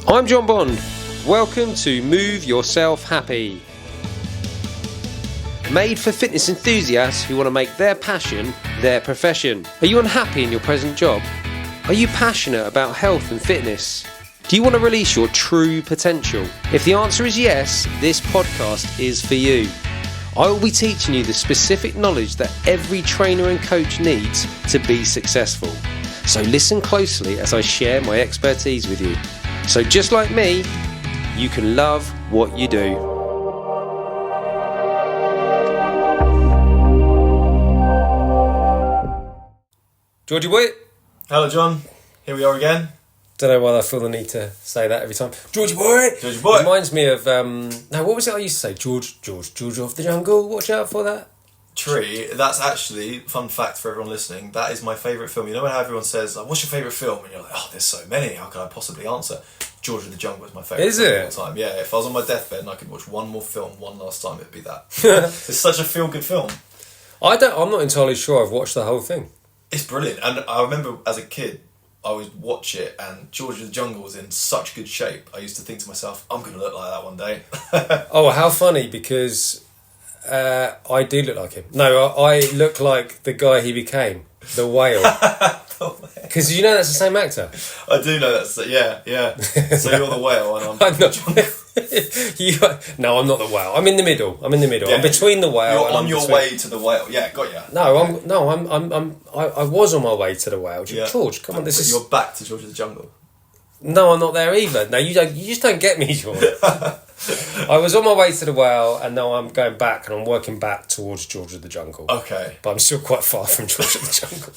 I'm Jon Bond. Welcome to Move Yourself Happy. Made for fitness enthusiasts who want to make their passion their profession. Are you unhappy in your present job? Are you passionate about health and fitness? Do you want to release your true potential? If the answer is yes, this podcast is for you. I will be teaching you the specific knowledge that every trainer and coach needs to be successful. So listen closely as I share my expertise with you. So just like me, you can love what you do. Georgie boy. Hello, John. Here we are again. Don't know why I feel the need to say that every time. Georgie boy. Georgie boy. Reminds me of what was it I used to say? George of the jungle. Watch out for that. Tree. That's actually, fun fact for everyone listening, that is my favourite film. You know when everyone says, like, what's your favourite film? And you're like, oh, there's so many, how can I possibly answer? George of the Jungle is my favourite Is film it? of all time. Yeah, if I was on my deathbed and I could watch one more film one last time, it'd be that. It's such a feel-good film. I'm not entirely sure I've watched the whole thing. It's brilliant. And I remember as a kid, I would watch it and George of the Jungle was in such good shape. I used to think to myself, I'm going to look like that one day. Oh, how funny, because I do look like him. No, I look like the guy he became, the whale. Because you know that's the same actor. I do know that's, yeah. So you're the whale and I'm not. No, I'm not the whale. I'm in the middle. Yeah. I'm between the whale. You're on your way to the whale. Yeah, got ya. I was on my way to the whale. Yeah. George, come on, this is. You're back to George of the Jungle. No, I'm not there either. No, you just don't get me, George. I was on my way to the whale, and now I'm going back, and I'm working back towards George of the Jungle. Okay. But I'm still quite far from George of the Jungle.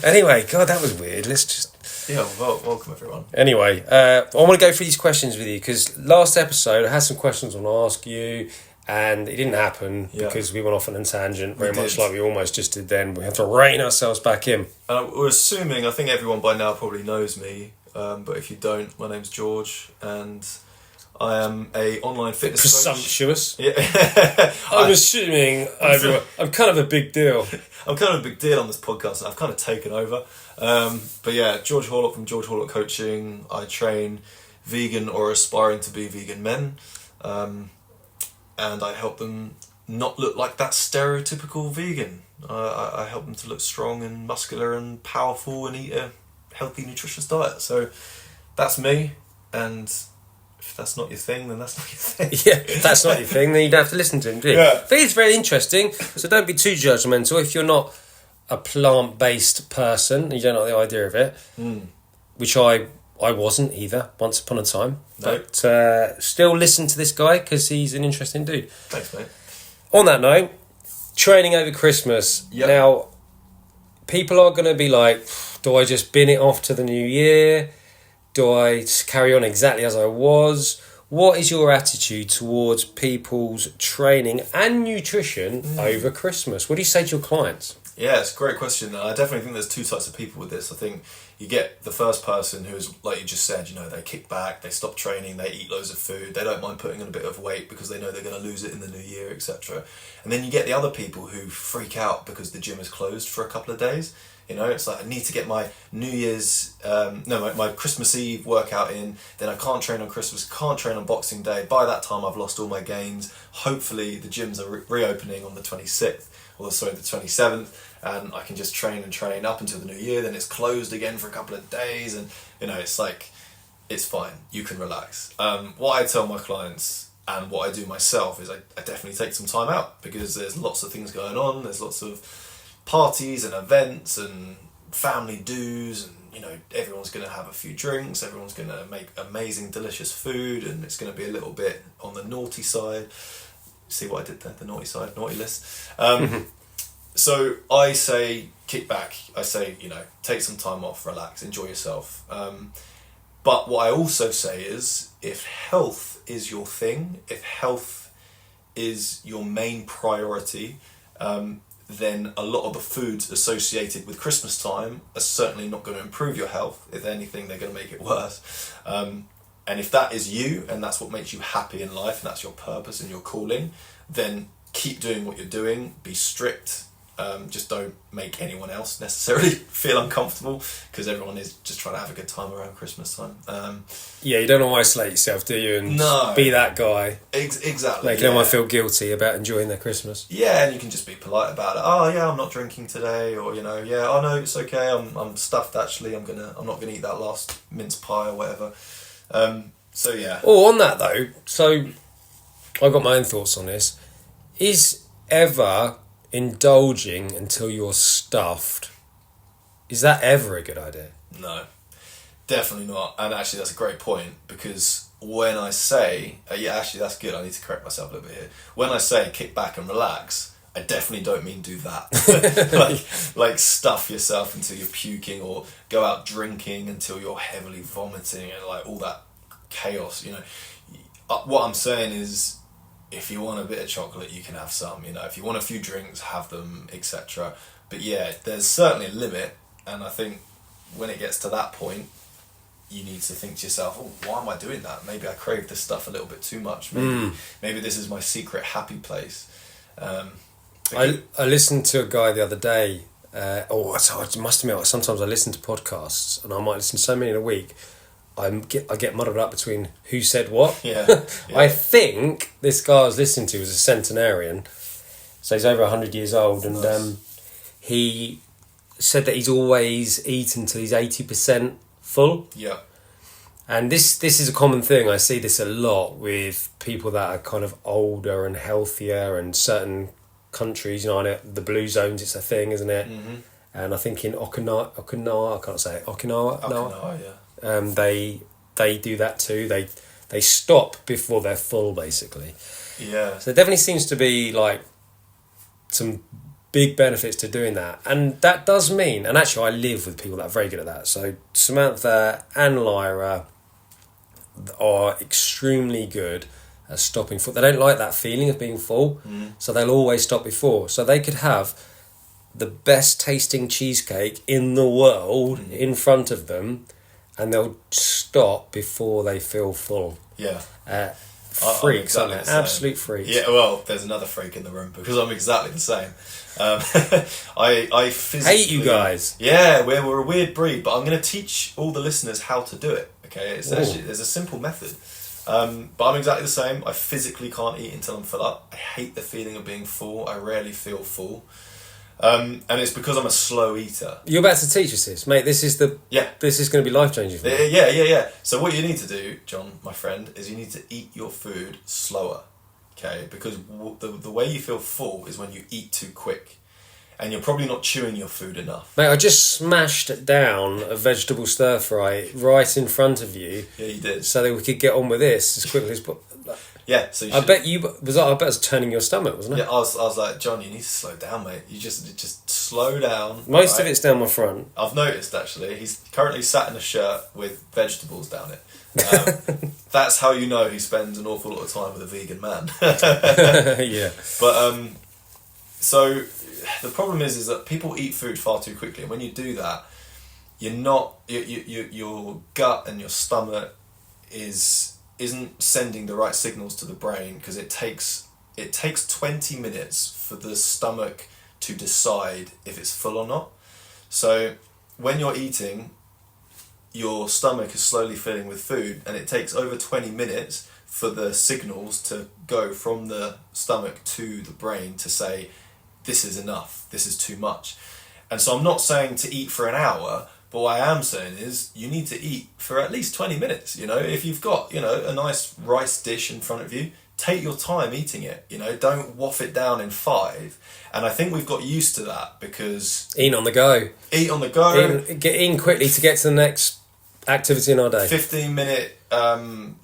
Anyway, God, that was weird. Let's just. Yeah, well, welcome everyone. Anyway, I want to go through these questions with you because last episode I had some questions I want to ask you, and it didn't happen because we went off on a tangent, very much like we almost just did then. We have to rein ourselves back in. We're assuming, I think everyone by now probably knows me, but if you don't, my name's George, and I am a online fitness Presumptuous. coach. Yeah. I'm assuming I'm kind of a big deal. I'm kind of a big deal on this podcast, and I've kind of taken over. But yeah, George Horlock from George Horlock Coaching. I train vegan or aspiring to be vegan men, and I help them not look like that stereotypical vegan. I help them to look strong and muscular and powerful and eat a healthy, nutritious diet. So that's me, and if that's not your thing, then that's not your thing. Yeah, if that's not your thing, then you don't have to listen to him, do you? Yeah. But it's very interesting, so don't be too judgmental. If you're not a plant-based person, you don't like the idea of it, which I wasn't either, once upon a time. No. But still listen to this guy, because he's an interesting dude. Thanks, mate. On that note, training over Christmas. Yep. Now, people are going to be like, do I just bin it off to the new year? Do I just carry on exactly as I was? What is your attitude towards people's training and nutrition over Christmas? What do you say to your clients? Yeah, it's a great question. I definitely think there's two types of people with this. I think you get the first person who's, like you just said, they kick back, they stop training, they eat loads of food, they don't mind putting on a bit of weight because they know they're going to lose it in the new year, etc. And then you get the other people who freak out because the gym is closed for a couple of days. It's like, I need to get my New Year's, my Christmas Eve workout in, then I can't train on Christmas, can't train on Boxing Day. By that time, I've lost all my gains. Hopefully, the gyms are reopening on the 26th, the 27th, and I can just train up until the new year, then it's closed again for a couple of days, and, it's like, it's fine, you can relax. What I tell my clients, and what I do myself, is I definitely take some time out, because there's lots of things going on, there's lots of parties and events and family do's, and everyone's going to have a few drinks, everyone's going to make amazing delicious food, and it's going to be a little bit on the naughty side. See what I did there, the naughty side, naughty list. So I say kick back, I say take some time off, relax, enjoy yourself, but what I also say is, if health is your thing, if health is your main priority, then a lot of the foods associated with Christmas time are certainly not going to improve your health. If anything, they're going to make it worse. And if that is you, and that's what makes you happy in life, and that's your purpose and your calling, then keep doing what you're doing, be strict, Just don't make anyone else necessarily feel uncomfortable, because everyone is just trying to have a good time around Christmas time. You don't want to isolate yourself, do you? And No. be that guy. Exactly. Making everyone feel guilty about enjoying their Christmas. Yeah, and you can just be polite about it. Oh yeah, I'm not drinking today, or yeah, oh no, it's okay. I'm stuffed actually. I'm not gonna eat that last mince pie or whatever. So yeah. Oh, on that though, so I got my own thoughts on this. Is ever indulging until you're stuffed, is that ever a good idea? No, definitely not. And actually, that's a great point, because when I say, actually, that's good. I need to correct myself a little bit here. When I say kick back and relax, I definitely don't mean do that. like stuff yourself until you're puking, or go out drinking until you're heavily vomiting, and like all that chaos. What I'm saying is, if you want a bit of chocolate, you can have some. If you want a few drinks, have them, etc. But yeah, there's certainly a limit, and I think when it gets to that point, you need to think to yourself, oh, why am I doing that? Maybe I crave this stuff a little bit too much. Maybe this is my secret happy place. I listened to a guy the other day, I must admit, sometimes I listen to podcasts, and I might listen to so many in a week, I get muddled up between who said what. Yeah. I think this guy I was listening to was a centenarian, so he's over 100 years old, and Nice. He said that he's always eaten till he's 80% full. Yeah. And this is a common thing. I see this a lot with people that are kind of older and healthier, and certain countries, I know the blue zones, it's a thing, isn't it? Mm-hmm. And I think in Okinawa, I can't say it, Okinawa, Yeah. They do that too. They stop before they're full, basically. Yeah. So there definitely seems to be like some big benefits to doing that, and that does mean. And actually, I live with people that are very good at that. So Samantha and Lyra are extremely good at stopping full. They don't like that feeling of being full, so they'll always stop before. So they could have the best tasting cheesecake in the world in front of them, and they'll stop before they feel full. Yeah. Freaks, I'm exactly aren't the they? same. Absolute freaks. Yeah, well, there's another freak in the room, because I'm exactly the same. I physically Hate you guys. Yeah, we're a weird breed, but I'm going to teach all the listeners how to do it. Okay, there's a simple method. But I'm exactly the same. I physically can't eat until I'm full up. I hate the feeling of being full. I rarely feel full. And it's because I'm a slow eater. You're about to teach us this, mate. This is going to be life changing for me. Yeah. So what you need to do, John, my friend, is you need to eat your food slower. Okay, because the way you feel full is when you eat too quick, and you're probably not chewing your food enough. Mate, I just smashed down a vegetable stir fry right in front of you. Yeah, you did. So that we could get on with this as quickly as possible. Yeah, so I bet it was turning your stomach, wasn't it? Yeah, I was like, John, you need to slow down, mate. You just slow down. Most of it's down my front. I've noticed, actually. He's currently sat in a shirt with vegetables down it. That's how you know he spends an awful lot of time with a vegan man. Yeah. But, so the problem is that people eat food far too quickly. And when you do that, your gut and your stomach isn't sending the right signals to the brain, because it takes 20 minutes for the stomach to decide if it's full or not. So when you're eating, your stomach is slowly filling with food, and it takes over 20 minutes for the signals to go from the stomach to the brain to say, this is enough, this is too much. And so I'm not saying to eat for an hour, but what I am saying is you need to eat for at least 20 minutes. If you've got, a nice rice dish in front of you, take your time eating it. Don't waff it down in 5. And I think we've got used to that, because Eat on the go. Eat on the go. Get in quickly to get to the next activity in our day. 15-minute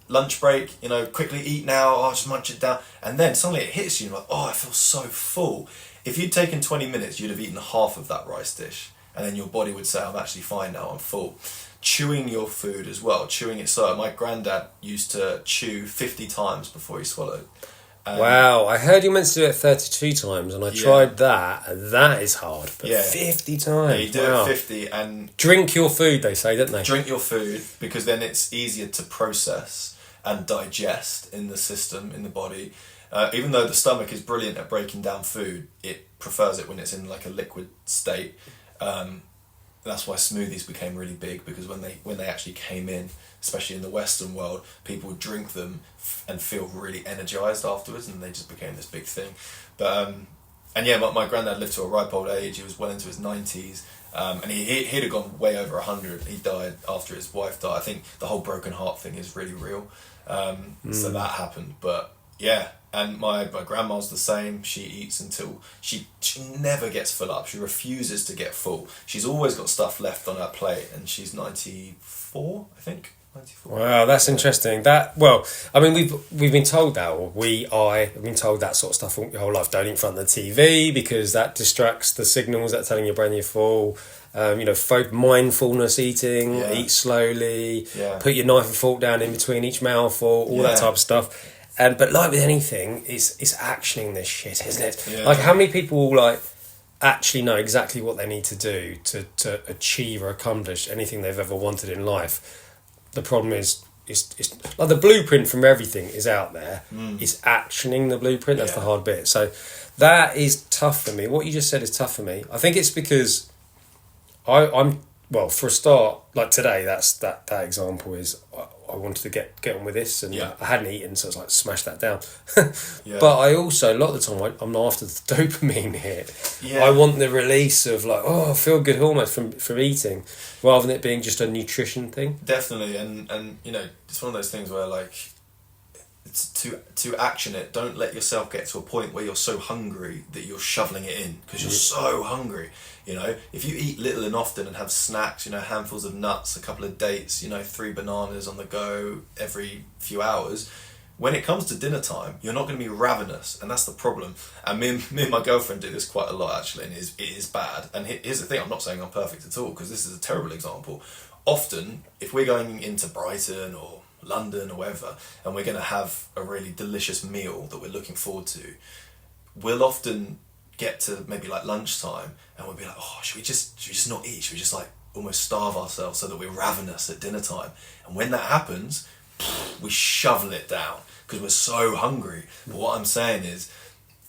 lunch break. Quickly eat now. I'll just munch it down, and then suddenly it hits you. You're like, oh, I feel so full. If you'd taken 20 minutes, you'd have eaten half of that rice dish, and then your body would say, I'm actually fine now, I'm full. Chewing your food as well, chewing it slow. My granddad used to chew 50 times before he swallowed. Wow, I heard you meant to do it 32 times, and I tried that, and that is hard. But 50 times. Yeah, you do it 50, and drink your food, they say, don't they? Drink your food, because then it's easier to process and digest in the system, in the body. Even though the stomach is brilliant at breaking down food, it prefers it when it's in like a liquid state. That's why smoothies became really big, because when they actually came in, especially in the Western world, people would drink them and feel really energized afterwards, and they just became this big thing. But and yeah, my granddad lived to a ripe old age. He was well into his 90s, and he'd have gone way over 100. He died after his wife died. I think the whole broken heart thing is really real. So that happened. But yeah, and my grandma's the same. She eats until she never gets full up. She refuses to get full. She's always got stuff left on her plate, and she's 94, I think. 94. Wow, that's interesting. We've been told that, or I've been told that sort of stuff all your whole life. Don't eat in front of the TV because that distracts the signals that are telling your brain you're full. Mindfulness eating, eat slowly, put your knife and fork down in between each mouthful, all that type of stuff. But like with anything, it's actioning this shit, isn't it? Yeah. Like, how many people actually know exactly what they need to do to achieve or accomplish anything they've ever wanted in life? The problem is, it's like the blueprint from everything is out there. It's actioning the blueprint. That's the hard bit. So that is tough for me. What you just said is tough for me. I think it's because I'm for a start, like today, that example is I wanted to get on with this, and I hadn't eaten, so I was like, smash that down. But I also, a lot of the time, I'm after the dopamine hit. I want the release of I feel good hormones from eating, rather than it being just a nutrition thing. Definitely, and it's one of those things where it's to action it. Don't let yourself get to a point where you're so hungry that you're shoveling it in, because you're so hungry. If you eat little and often and have snacks, handfuls of nuts, a couple of dates, 3 bananas on the go every few hours, when it comes to dinner time, you're not going to be ravenous, and that's the problem. And me and my girlfriend do this quite a lot, actually, and it is bad. And here's the thing, I'm not saying I'm perfect at all, because this is a terrible example. Often, if we're going into Brighton or London or wherever, and we're going to have a really delicious meal that we're looking forward to, we'll often get to maybe lunchtime, and we'll be like, should we just not eat? Should we just almost starve ourselves so that we're ravenous at dinner time? And when that happens, we shovel it down because we're so hungry. But what I'm saying is,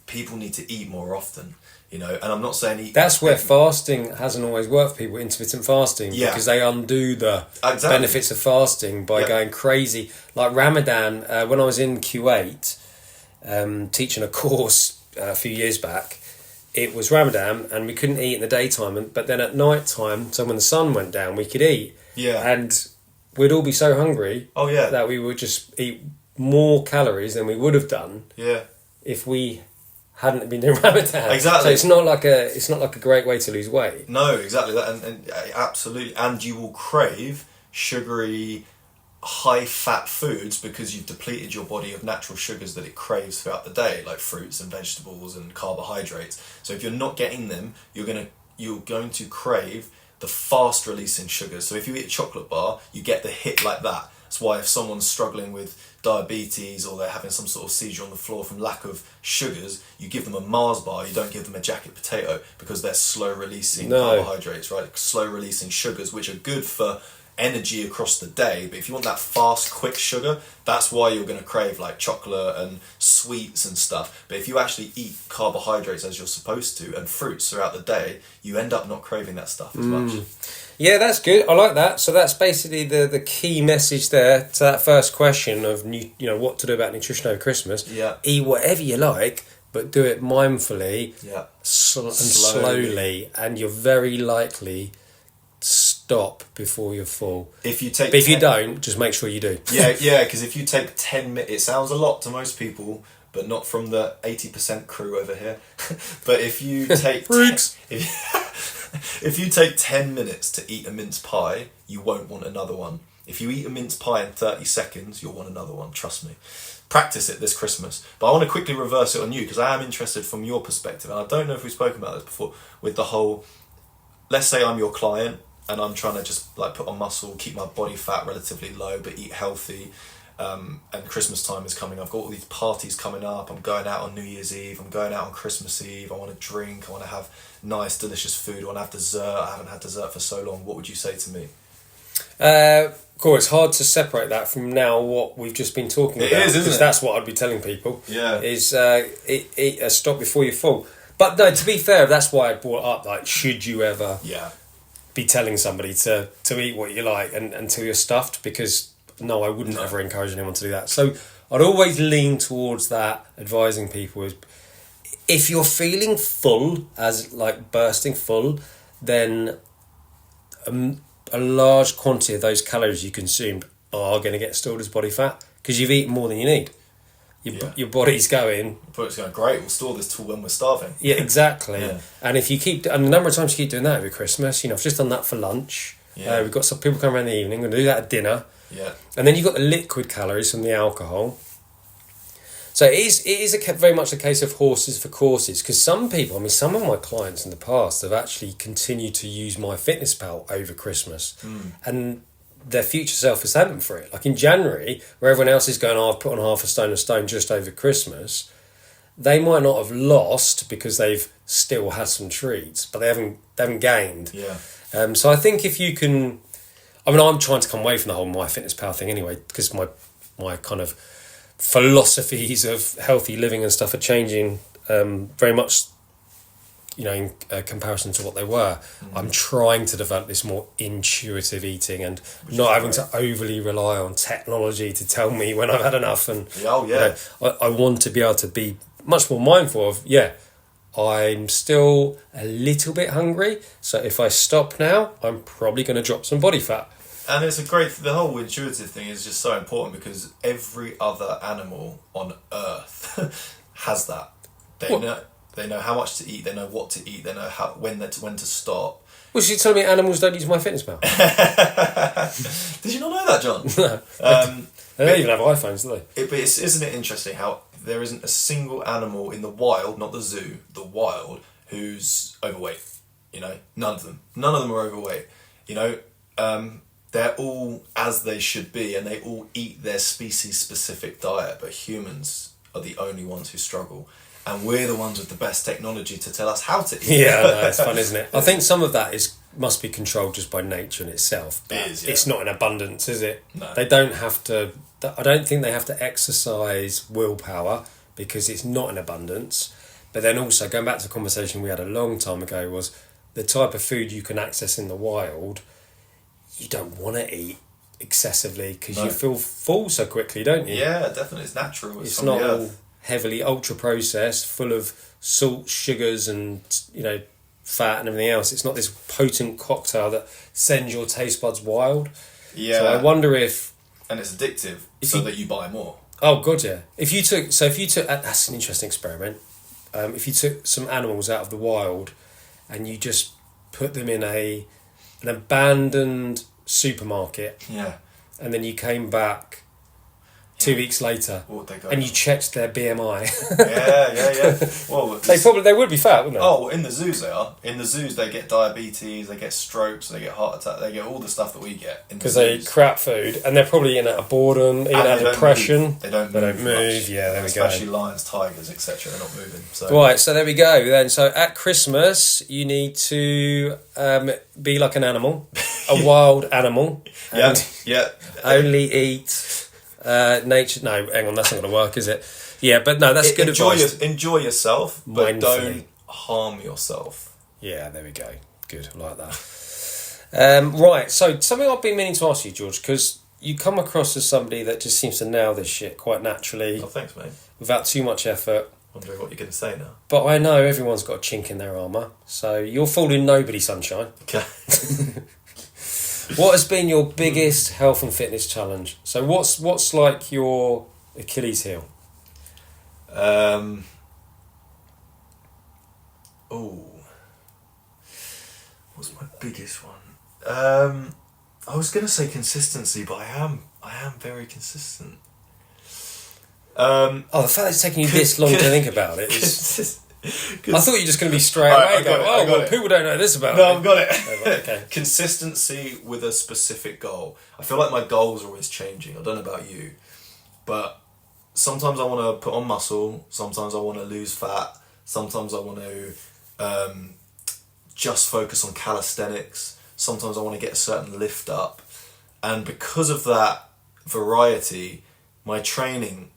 people need to eat more often, and I'm not saying eat. That's where fasting hasn't always worked for people, intermittent fasting, because they undo the benefits of fasting by going crazy. Like Ramadan, when I was in Kuwait, teaching a course a few years back, it was Ramadan and we couldn't eat in the daytime, but then at night time, so when the sun went down, we could eat. And we'd all be so hungry that we would just eat more calories than we would have done if we hadn't been doing Ramadan. Exactly. So it's not like a great way to lose weight. No, exactly that, and absolutely, and you will crave sugary, high-fat foods because you've depleted your body of natural sugars that it craves throughout the day, like fruits and vegetables and carbohydrates. So if you're not getting them, you're going to crave the fast-releasing sugars. So if you eat a chocolate bar, you get the hit like that. That's why if someone's struggling with diabetes or they're having some sort of seizure on the floor from lack of sugars, you give them a Mars bar, you don't give them a jacket potato, because they're slow-releasing carbohydrates, right? Slow-releasing sugars, which are good for energy across the day. But if you want that fast, quick sugar, that's why you're going to crave chocolate and sweets and stuff. But if you actually eat carbohydrates as you're supposed to and fruits throughout the day, you end up not craving that stuff as much. Yeah, that's good. I like that. So that's basically the key message there to that first question of what to do about nutrition over Christmas. Eat whatever you like, but do it mindfully and slowly, and you're very likely stop before you're full. But if you don't, just make sure you do. Because if you take 10 minutes, it sounds a lot to most people, but not from the 80% crew over here. But if you take if you take 10 minutes to eat a mince pie, you won't want another one. If you eat a mince pie in 30 seconds, you'll want another one, trust me. Practice it this Christmas. But I want to quickly reverse it on you, because I am interested from your perspective, and I don't know if we've spoken about this before, with the whole, let's say I'm your client, and I'm trying to just put on muscle, keep my body fat relatively low, but eat healthy. And Christmas time is coming. I've got all these parties coming up. I'm going out on New Year's Eve. I'm going out on Christmas Eve. I want to drink. I want to have nice, delicious food. I want to have dessert. I haven't had dessert for so long. What would you say to me? course, it's hard to separate that from now what we've just been talking about. It is, isn't it? Because that's what I'd be telling people. Yeah. Is eat a stop before you fall. But no, to be fair, that's why I brought up, like, should you ever be telling somebody to eat what you like until you're stuffed? Because, no, I wouldn't ever encourage anyone to do that. So I'd always lean towards that, advising people is, if you're feeling full, as like bursting full, then a large quantity of those calories you consumed are going to get stored as body fat because you've eaten more than you need. Your body's going... great, we'll store this till when we're starving. Yeah, exactly. And if you keep... And the number of times you keep doing that over Christmas, I've just done that for lunch. We've got some people come around in the evening, we're going to do that at dinner. And then you've got the liquid calories from the alcohol. So it is very much a case of horses for courses, because some people, some of my clients in the past have actually continued to use MyFitnessPal over Christmas, and their future self has thanked them for it. Like in January, where everyone else is going, I've put on half a stone just over Christmas, they might not have lost because they've still had some treats, but they haven't gained. So I think if you can, I'm trying to come away from the whole MyFitnessPal thing anyway, because my kind of philosophies of healthy living and stuff are changing very much, in comparison to what they were. I'm trying to develop this more intuitive eating and not having to overly rely on technology to tell me when I've had enough. And I want to be able to be much more mindful of, I'm still a little bit hungry, so if I stop now, I'm probably going to drop some body fat. And it's the whole intuitive thing is just so important because every other animal on Earth has that. They know how much to eat, they know what to eat, they know when to stop. Well, so you telling me animals don't use MyFitnessPal? Did you not know that, John? No. They don't even have iPhones, do they? But isn't it interesting how there isn't a single animal in the wild, not the zoo, the wild, who's overweight? None of them. None of them are overweight. They're all as they should be, and they all eat their species-specific diet, but humans are the only ones who struggle. And we're the ones with the best technology to tell us how to eat. Yeah, it's fun, isn't it? I think some of that must be controlled just by nature in itself. It is, yeah. It's not in abundance, is it? No. They don't have to... I don't think they have to exercise willpower because it's not in abundance. But then also, going back to the conversation we had a long time ago, was the type of food you can access in the wild... You don't want to eat excessively because you feel full so quickly, don't you? Yeah, definitely. It's natural. It's not all heavily ultra processed, full of salt, sugars, and fat and everything else. It's not this potent cocktail that sends your taste buds wild. Yeah. So I wonder if, and it's addictive, that you buy more. Oh god, yeah. If you took that's an interesting experiment. If you took some animals out of the wild and you just put them in an abandoned supermarket, and then you came back 2 weeks later and you checked their BMI. Yeah. Well, they would be fat, wouldn't they? Oh, in the zoos they are. In the zoos they get diabetes, they get strokes, they get heart attack, they get all the stuff that we get. Because they eat crap food and they're probably eating out of boredom, eating out of depression. They don't move. Yeah, there we go. Especially lions, tigers, etc. are not moving. So. Right, so there we go. Then, so at Christmas you need to be like an animal, a wild animal. Yeah. Only eat. Nature. No, hang on, that's not going to work, is it? Yeah, but no, that's good advice. Enjoy yourself, but mindfully. Don't harm yourself. Yeah, there we go. Good, I like that. Right, so something I've been meaning to ask you, George, because you come across as somebody that just seems to nail this shit quite naturally. Oh, thanks, mate. Without too much effort. Wondering what you're going to say now. But I know everyone's got a chink in their armour, so you're fooling nobody, sunshine. Okay. What has been your biggest health and fitness challenge? So what's like your Achilles heel? What's my biggest one? I was going to say consistency, but I am very consistent. The fact that it's taking you this long to think about it is... I thought you were just going to be straight away going, people don't know this about me. No, I've got it. Oh, right, okay. Consistency with a specific goal. I feel like my goals are always changing. I don't know about you, but sometimes I want to put on muscle, sometimes I want to lose fat, sometimes I want to just focus on calisthenics, sometimes I want to get a certain lift up. And because of that variety, my training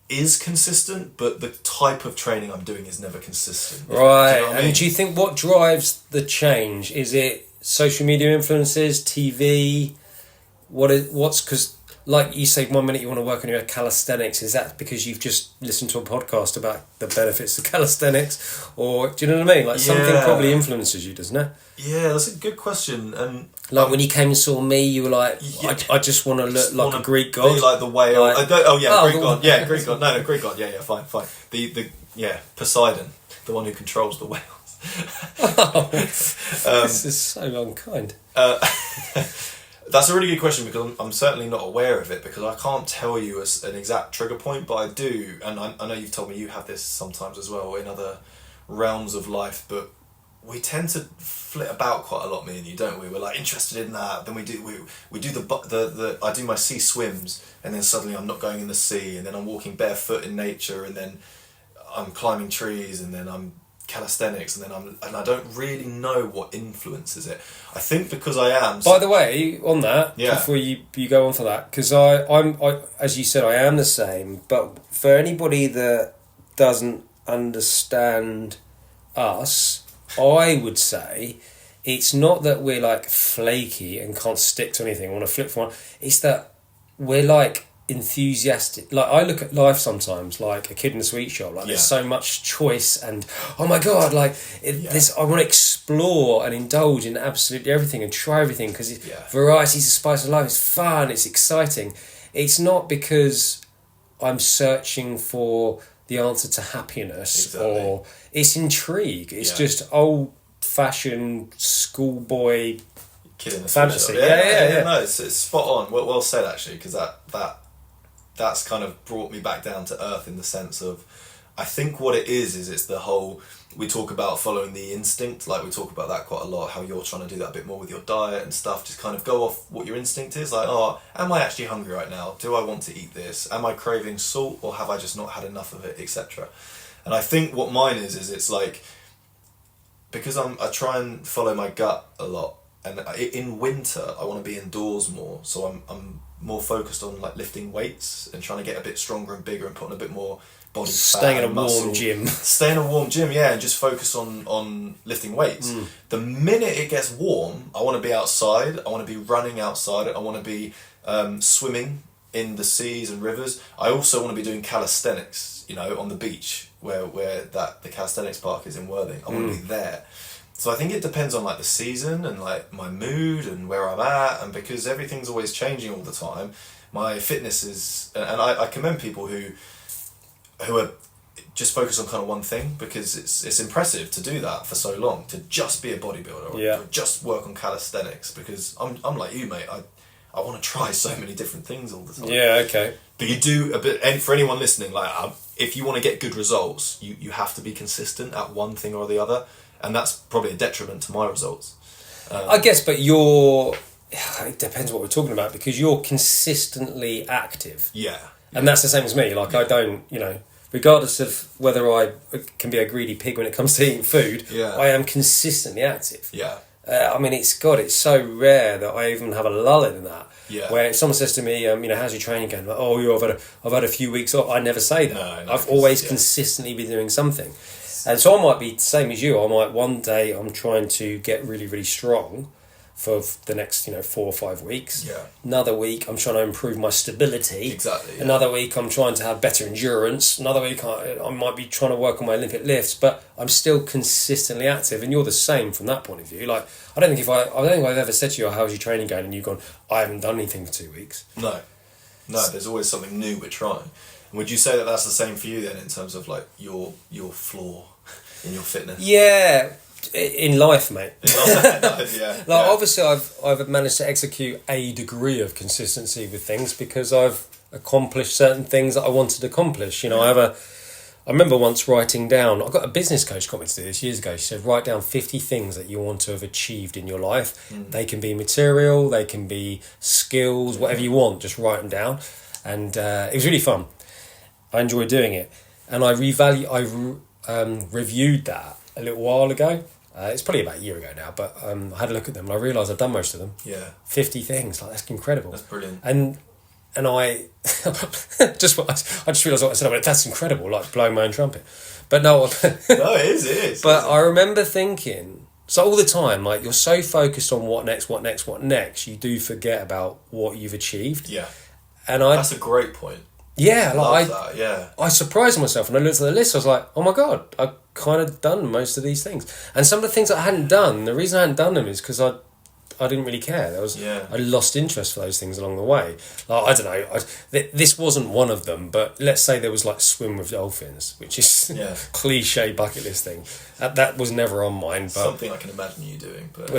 is consistent, but the type of training I'm doing is never consistent. Right. Do you know what I mean? Do you think what drives the change? Is it social media influences, TV? What's because, like you say, 1 minute you want to work on your calisthenics. Is that because you've just listened to a podcast about the benefits of calisthenics, or do you know what I mean? Like something probably influences you, doesn't it? Yeah, that's a good question. And like when you came and saw me, you were like, I just want to look like a Greek god. Be like the whale. Like, Greek god. Yeah, Greek god. No, Greek god. Yeah, fine. The Poseidon, the one who controls the whales. This is so unkind. That's a really good question, because I'm certainly not aware of it, because I can't tell you an exact trigger point, but I do, and I know you've told me you have this sometimes as well in other realms of life, but we tend to flit about quite a lot, me and you, don't we? We're like interested in that, then we do the I do my sea swims, and then suddenly I'm not going in the sea, and then I'm walking barefoot in nature, and then I'm climbing trees, and then I'm calisthenics, and then I don't really know what influences it. I think because I am. By the way, on that, before you go on for that, because I'm as you said, I am the same. But for anybody that doesn't understand us, I would say it's not that we're like flaky and can't stick to anything. I want to flip for one. It's that we're like enthusiastic. Like I look at life sometimes like a kid in a sweet shop. Like there's so much choice, and oh my god, like this. I want to explore and indulge in absolutely everything and try everything, because variety's the spice of life. It's fun. It's exciting. It's not because I'm searching for the answer to happiness, or it's intrigue. It's just old-fashioned schoolboy kid in a fantasy. Yeah. No, it's spot on. Well said, actually, because that's kind of brought me back down to earth, in the sense of, I think what it is it's the whole, we talk about following the instinct, like we talk about that quite a lot, how you're trying to do that a bit more with your diet and stuff, just kind of go off what your instinct is, like, am I actually hungry right now? Do I want to eat this? Am I craving salt, or have I just not had enough of it, etc.? And I think what mine is it's like, because I try and follow my gut a lot, and in winter I want to be indoors more, so I'm more focused on like lifting weights and trying to get a bit stronger and bigger and putting a bit more body fat, staying in a muscle. warm gym. Stay in a warm gym, and just focus on lifting weights. The minute it gets warm, I want to be outside, I want to be running outside, I want to be swimming in the seas and rivers. I also want to be doing calisthenics, on the beach where the calisthenics park is in Worthing. I want to be there. So I think it depends on like the season and like my mood and where I'm at, and because everything's always changing all the time, my fitness is, and I commend people who are just focused on kind of one thing, because it's impressive to do that for so long, to just be a bodybuilder, or to just work on calisthenics, because I'm like you, mate. I want to try so many different things all the time. Yeah, okay. But you do a bit, and for anyone listening, like if you want to get good results, you have to be consistent at one thing or the other. And that's probably a detriment to my results. I guess, but it depends what we're talking about, because you're consistently active. Yeah. And that's the same as me. Like I don't, regardless of whether I can be a greedy pig when it comes to eating food, I am consistently active. Yeah. It's so rare that I even have a lull in that. Yeah. Where someone says to me, how's your training going? Like, I've had a few weeks off. I never say that. No, I've always consistently been doing something. And so I might be the same as you. I might one day I'm trying to get really, really strong for the next 4 or 5 weeks. Yeah. Another week I'm trying to improve my stability. Exactly. Yeah. Another week I'm trying to have better endurance. Another week I might be trying to work on my Olympic lifts, but I'm still consistently active. And you're the same from that point of view. Like I don't think I've ever said to you, "How's your training going?" and you've gone, "I haven't done anything for 2 weeks." No. There's always something new we're trying. And would you say that that's the same for you then, in terms of like your flaw in your fitness? Yeah, in life, mate. Yeah. Obviously, I've managed to execute a degree of consistency with things, because I've accomplished certain things that I wanted to accomplish. I remember once writing down. I got a business coach got me to do this years ago. She said, write down 50 things that you want to have achieved in your life. They can be material, they can be skills, whatever you want. Just write them down, and it was really fun. I enjoyed doing it, and I reviewed that a little while ago, It's probably about a year ago now, but I had a look at them and I realised I've done most of them. Yeah. 50 things, like that's incredible. That's brilliant. And I I just realised what I said. I went, that's incredible, like blowing my own trumpet. But no, No, it is. But I remember thinking, so all the time, like you're so focused on what next, you do forget about what you've achieved. Yeah. And that's a great point. Yeah, like Love that, yeah. I surprised myself and I looked at the list. I was like, oh my god, I've kind of done most of these things. And some of the things I hadn't done, the reason I hadn't done them is because I didn't really care. I lost interest for those things along the way. Like, I don't know. This wasn't one of them, but let's say there was like swim with dolphins, which is cliche bucket list thing. That was never on mine. But something I can imagine you doing. But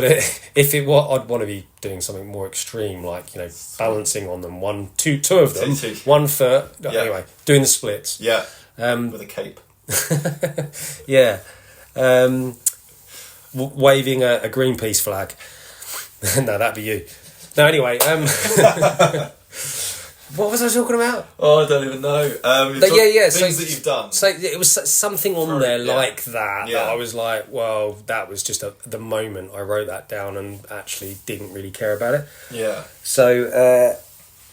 if it were, I'd want to be doing something more extreme, like balancing on them. Two of them, 1 foot. Anyway, doing the splits. Yeah. With a cape. Yeah. Waving a Greenpeace flag. No, that'd be you. No, anyway. What was I talking about? Oh, I don't even know. Things that you've done. So it was something on there like that. Yeah. That I was like, well, that was just the moment I wrote that down and actually didn't really care about it. Yeah. So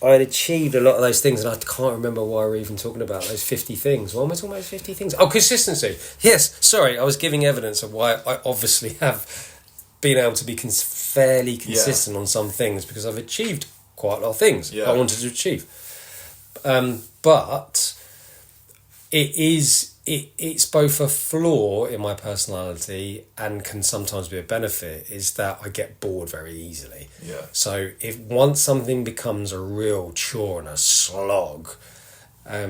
I had achieved a lot of those things, and I can't remember why we're even talking about those 50 things. Why am I talking about those 50 things? Oh, consistency. Yes, sorry, I was giving evidence of why I obviously have been able to be fairly consistent on some things, because I've achieved quite a lot of things I wanted to achieve. But it's both a flaw in my personality and can sometimes be a benefit, is that I get bored very easily. Yeah. So if once something becomes a real chore and a slog, I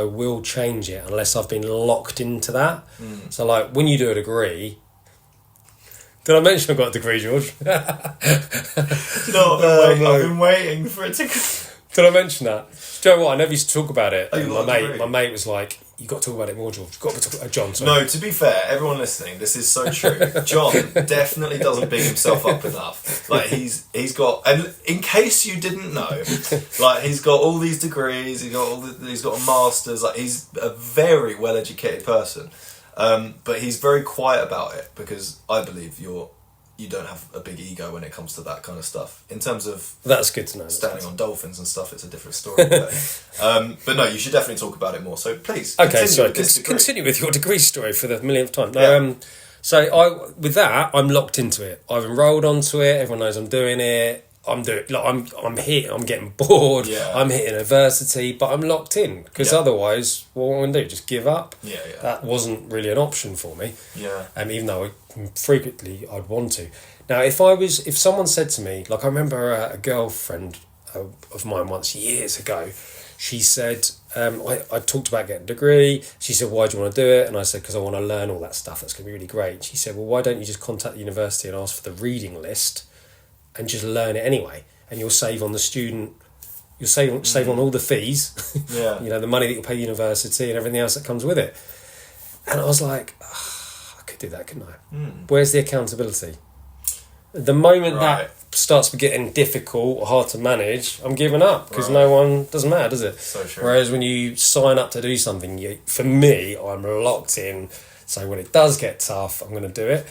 will change it unless I've been locked into that. So like when you do a degree, did I mention I've got a degree, George? I've been waiting for it to Did I mention that? Do you know what? I never used to talk about it. Oh, My mate was like, you got to talk about it more, George. You've got to talk about John. Sorry. No, to be fair, everyone listening, this is so true. John definitely doesn't big himself up enough. Like he's got, and in case you didn't know, like he's got all these degrees. He's got a master's. Like he's a very well educated person. But he's very quiet about it, because I believe you don't have a big ego when it comes to that kind of stuff. In terms of that's good to know. Standing on dolphins and stuff, it's a different story. But no, you should definitely talk about it more. So please, continue with your degree story for the millionth time. No, so with that, I'm locked into it. I've enrolled onto it. Everyone knows I'm doing it. I'm getting bored. Yeah. I'm hitting university, but I'm locked in, because otherwise, what am I going to do? Just give up? Yeah. That wasn't really an option for me. Yeah. Even though frequently I'd want to. Now, if someone said to me, like I remember a girlfriend of mine once years ago, she said, I talked about getting a degree. She said, why do you want to do it? And I said, because I want to learn all that stuff. That's going to be really great. She said, well, why don't you just contact the university and ask for the reading list and just learn it anyway, and you'll save on the student, you'll save on all the fees, the money that you'll pay university and everything else that comes with it. And I was like, I could do that, couldn't I? Where's the accountability? The moment that starts getting difficult or hard to manage, I'm giving up, because no one, doesn't matter, does it? So true. Whereas when you sign up to do something, for me, I'm locked in. So when it does get tough, I'm going to do it.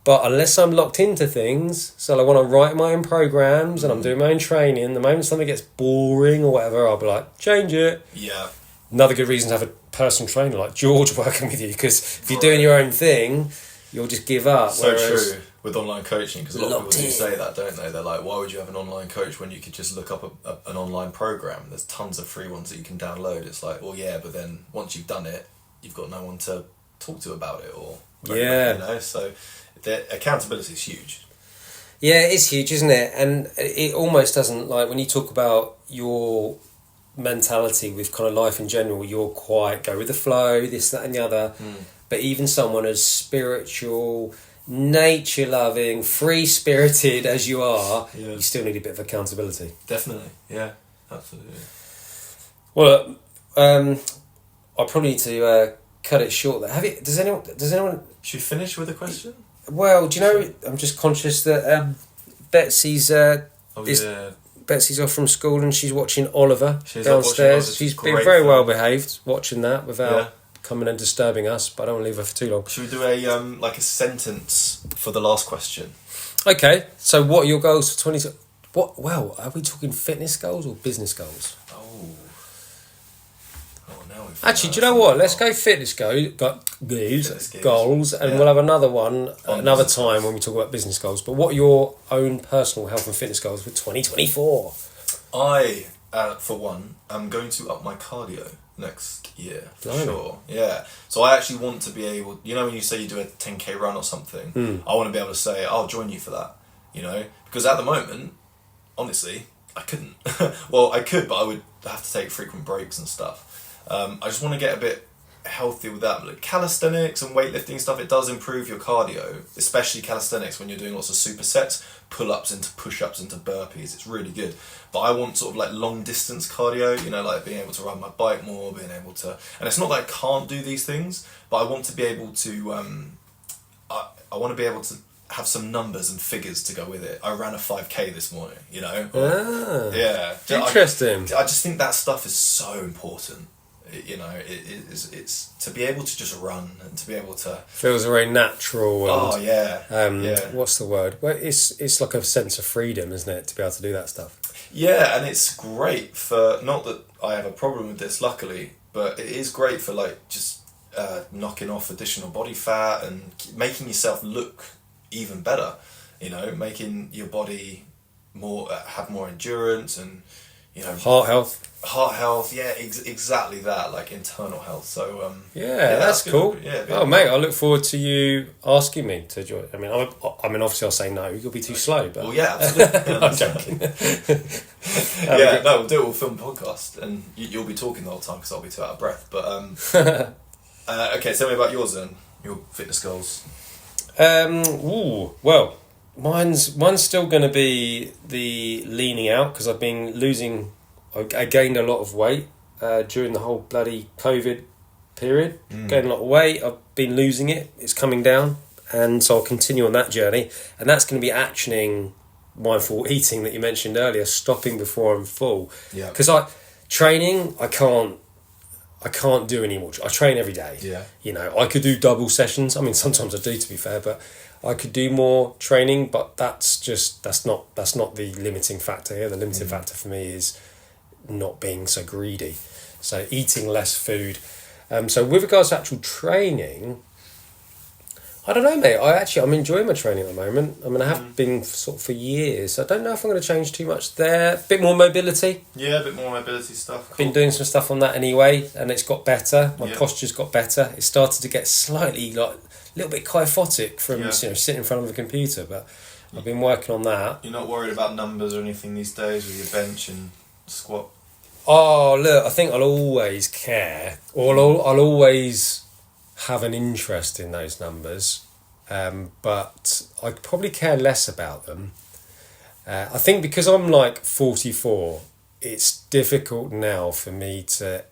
But unless I'm locked into things, so I want to write my own programs and I'm doing my own training, the moment something gets boring or whatever, I'll be like, change it. Yeah. Another good reason to have a personal trainer like George working with you, because if you're doing your own thing, you'll just give up. So true with online coaching, because a lot of people do say that, don't they? They're like, why would you have an online coach when you could just look up an online program? There's tons of free ones that you can download. It's like, well, yeah, but then once you've done it, you've got no one to talk to about it or so the accountability is huge. Yeah, it's huge, isn't it? And it almost doesn't, like when you talk about your mentality with kind of life in general, you're quite go with the flow, this, that and the other. But even someone as spiritual, nature loving, free spirited as you are, you still need a bit of accountability. Definitely, yeah, absolutely. Well, I probably need to cut it short there. Does anyone should we finish with a question? Well, do you know, I'm just conscious that Betsy's Betsy's off from school and she's watching Oliver downstairs. She's been very well behaved watching that without coming and disturbing us, but I don't want to leave her for too long. Should we do a like a sentence for the last question? Okay, so what are your goals for 20... Well, are we talking fitness goals or business goals? Now we've Actually, do you know what? Let's go fitness goals, and we'll have another one another time when we talk about business goals. But what are your own personal health and fitness goals for 2024? I, for one, am going to up my cardio next year, for sure. Yeah. So I actually want to be able... You know when you say you do a 10k run or something, I want to be able to say, I'll join you for that, you know? Because at the moment, honestly, I couldn't. Well, I could, but I would have to take frequent breaks and stuff. I just want to get a bit healthy with that. Like calisthenics and weightlifting stuff, it does improve your cardio, especially calisthenics when you're doing lots of supersets, pull-ups into push-ups into burpees. It's really good. But I want sort of like long distance cardio, you know, like being able to ride my bike more, being able to... And it's not that I can't do these things, but I want to be able to... I want to be able to have some numbers and figures to go with it. I ran a 5k this morning, you know? Yeah. Interesting. I just think that stuff is so important. You know, it's to be able to just run and to be able to... Feels very natural. And, yeah. What's the word? Well, it's like a sense of freedom, isn't it, to be able to do that stuff? Yeah, and it's great for... Not that I have a problem with this, luckily, but it is great for, like, just knocking off additional body fat and making yourself look even better, you know, making your body more have more endurance and, you know... Heart health, yeah, exactly that, like internal health. So yeah, that's cool. Yeah, mate, I look forward to you asking me to join. I mean, obviously I'll say no. You'll be too slow. But well, yeah, absolutely. I'm joking. We'll do it. We'll film a podcast, and you'll be talking the whole time because I'll be too out of breath. But okay, tell me about yours then. Your fitness goals. Well, mine's still going to be the leaning out because I've been losing. I gained a lot of weight during the whole bloody COVID period. Gained a lot of weight. I've been losing it. It's coming down. And so I'll continue on that journey. And that's going to be actioning mindful eating that you mentioned earlier, stopping before I'm full. Yeah. Because training, I can't do anymore. I train every day. Yeah. You know, I could do double sessions. I mean, sometimes I do, to be fair, but I could do more training, but that's not the limiting factor here. The limiting factor for me is not being so greedy, so eating less food. So with regards to actual training, I don't know, mate. I'm enjoying my training at the moment. I mean, I have been sort of for years. I don't know if I'm going to change too much there. A bit more mobility. Yeah, a bit more mobility stuff. Cool. Been doing some stuff on that anyway, and it's got better. My posture's got better. It started to get slightly like a little bit kyphotic from sitting in front of a computer, but I've been working on that. You're not worried about numbers or anything these days with your bench and squat? Oh, look, I think I'll always care, or I'll always have an interest in those numbers, but I probably care less about them. I think because I'm like 44, it's difficult now for me to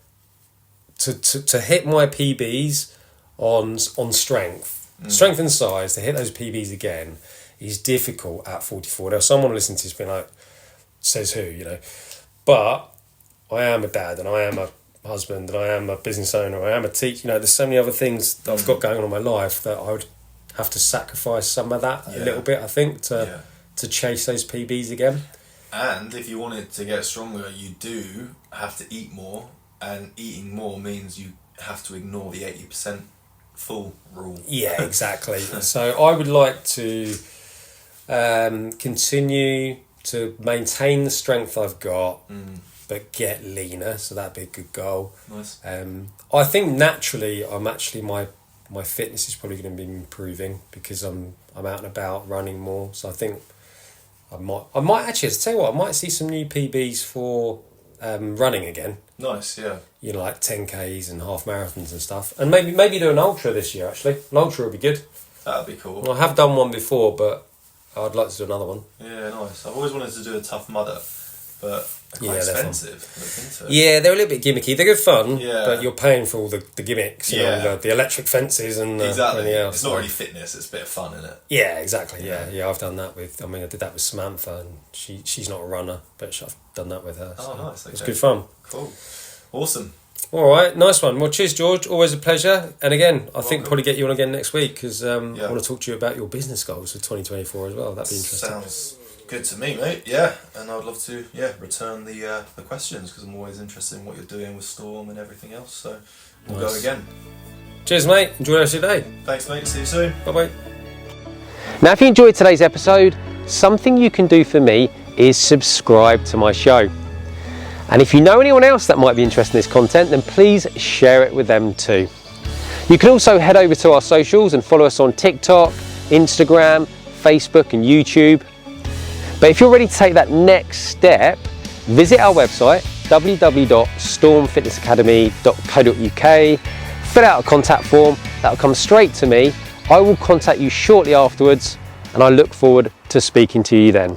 hit my PBs on strength, strength and size. To hit those PBs again is difficult at 44. Now, someone listening to this being like, says who, you know, but I am a dad and I am a husband and I am a business owner, I am a teacher, you know, there's so many other things that I've got going on in my life that I would have to sacrifice some of that a little bit, I think, to chase those PBs again. And if you wanted to get stronger, you do have to eat more, and eating more means you have to ignore the 80% full rule. Yeah, exactly. So I would like to continue to maintain the strength I've got, but get leaner, so that'd be a good goal. Nice. I think naturally my fitness is probably going to be improving because I'm out and about running more, so I think I might actually, to tell you what, I might see some new PBs for running again. Nice, yeah. You know, like 10Ks and half marathons and stuff, and maybe do an ultra this year. Actually, an ultra would be good. That'd be cool. Well, I have done one before, but I'd like to do another one. Yeah, nice. I've always wanted to do a Tough Mudder, but they're quite expensive. Yeah, they're a little bit gimmicky. They're good fun, yeah, but you're paying for all the gimmicks, you know, the electric fences and exactly. Else. It's not really fitness; it's a bit of fun, isn't it? Yeah, exactly. Yeah. I've done that with. I mean, I did that with Samantha, and she's not a runner, but I've done that with her. Oh, nice. Okay. It's good fun. Cool. Awesome. All right, nice one. Well, cheers, George. Always a pleasure. And again, I think probably get you on again next week because I want to talk to you about your business goals for 2024 as well. That'd be interesting. Sounds good to me, mate. Yeah, and I'd love to return the questions because I'm always interested in what you're doing with Storm and everything else. So we'll go again. Cheers, mate. Enjoy the rest of your day. Thanks, mate. See you soon. Bye-bye. Now, if you enjoyed today's episode, something you can do for me is subscribe to my show. And if you know anyone else that might be interested in this content, then please share it with them too. You can also head over to our socials and follow us on TikTok, Instagram, Facebook and YouTube. But if you're ready to take that next step, visit our website, www.stormfitnessacademy.co.uk, fill out a contact form, that'll come straight to me. I will contact you shortly afterwards and I look forward to speaking to you then.